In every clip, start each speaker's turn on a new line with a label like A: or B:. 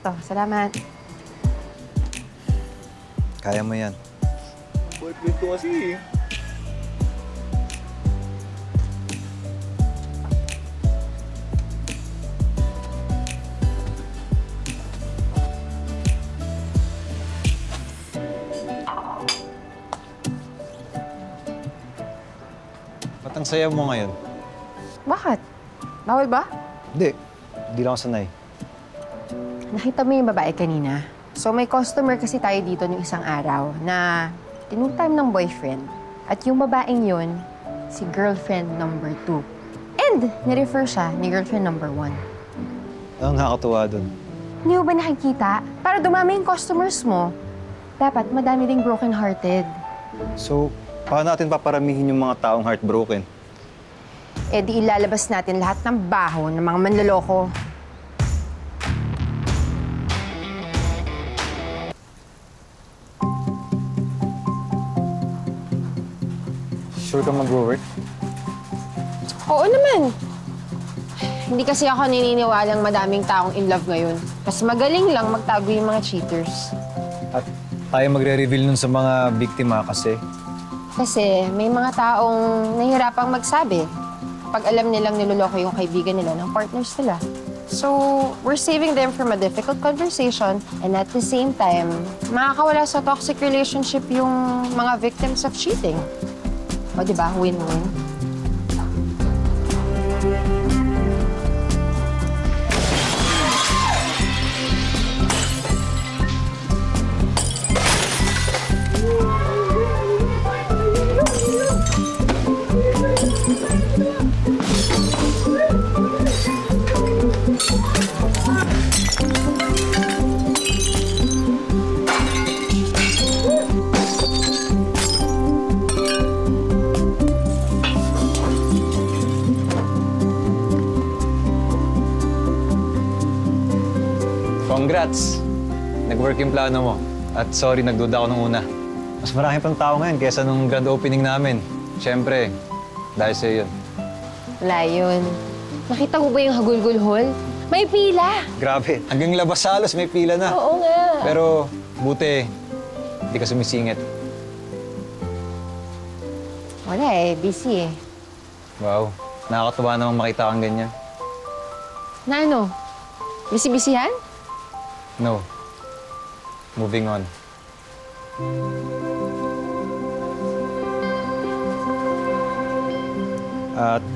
A: to. Salamat.
B: Kaya mo yan.
C: Boyfriend ko kasi eh.
B: Ba't ang saya mo ngayon?
A: Bakit? Bawal ba?
B: Hindi. Hindi lang ako sanay.
A: Nakita mo yung babae kanina? So may customer kasi tayo dito ng isang araw na tinutime ng boyfriend. At yung babaeng yun, si girlfriend number 2. And nirefer siya ni girlfriend number 1.
B: Anong nakakatuwa dun?
A: Hindi mo ba nakikita? Para dumami yung customers mo, dapat madami ding broken-hearted.
B: So, paano natin paparamihin yung mga taong heartbroken?
A: Eh di ilalabas natin lahat ng baho ng mga manloloko.
B: Sure ka mag-work?
A: Oo naman. Hindi kasi ako naniniwalang madaming taong in love ngayon. Mas magaling lang magtago yung mga cheaters.
B: At tayo magre-reveal nun sa mga biktima kasi
A: Kasi may mga taong nahihirapang magsabi pag alam nilang niloloko yung kaibigan nila ng partners nila. So, we're saving them from a difficult conversation and at the same time, makakawala sa toxic relationship yung mga victims of cheating. O, di ba? Win-win.
B: congrats! Nag-work yung plano mo. At sorry, nagduda ako nung una. Mas marami pang tao ngayon kaysa nung grand opening namin. Siyempre, dahil sa'yo yun.
A: Wala yun. Nakita mo ba yung Hagulgul Hall? May pila!
B: Grabe, hanggang labas halos may pila na.
A: Oo nga.
B: Pero buti, hindi ka sumisingit.
A: Wala eh, busy eh.
B: Wow, nakakatuwa namang makita kang ganyan.
A: Na ano? Busy-busyhan?
B: No. Moving on.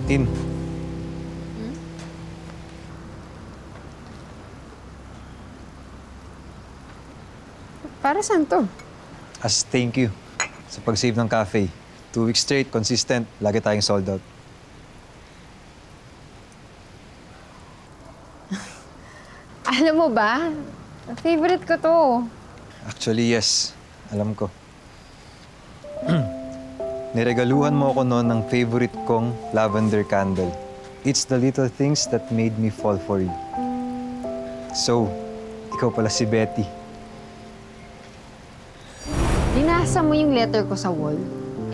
B: Tin.
A: Para saan to?
B: As thank you sa pag-save ng cafe. 2 weeks straight, consistent, lagi tayong sold out.
A: Alam mo ba? Favorite ko to.
B: Actually, yes. Alam ko. Niregaluhan mo ako noon ng favorite kong lavender candle. It's the little things that made me fall for you. So, ikaw pala si Betty.
A: Binasa mo yung letter ko sa wall.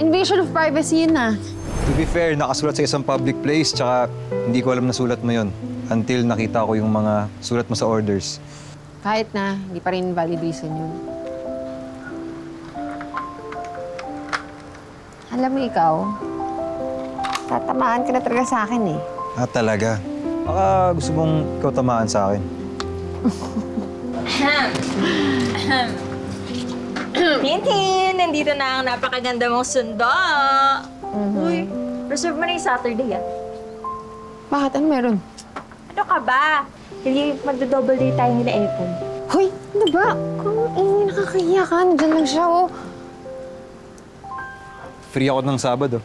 A: Invasion of privacy yun ah.
B: To be fair, nakasulat sa isang public place, tsaka hindi ko alam na sulat mo yon until nakita ko yung mga sulat mo sa orders.
A: Kahit na, hindi pa rin valid reason yun. Alam mo ikaw, tatamaan ka na talaga sa akin eh.
B: Ah, talaga? Baka gusto mong ikaw tamaan sa akin.
D: Tintin! Nandito na ang napakaganda mong sundo! Uy, reserve mo na yung Saturday, ah.
A: Bakit? Ano meron?
D: Ano ka ba? Hindi magdo-double day tayo nila Epon.
A: Hoy! Ano ba? Kung nakakahiya ka, nandyan lang siya oh.
B: Free ako ng Sabado.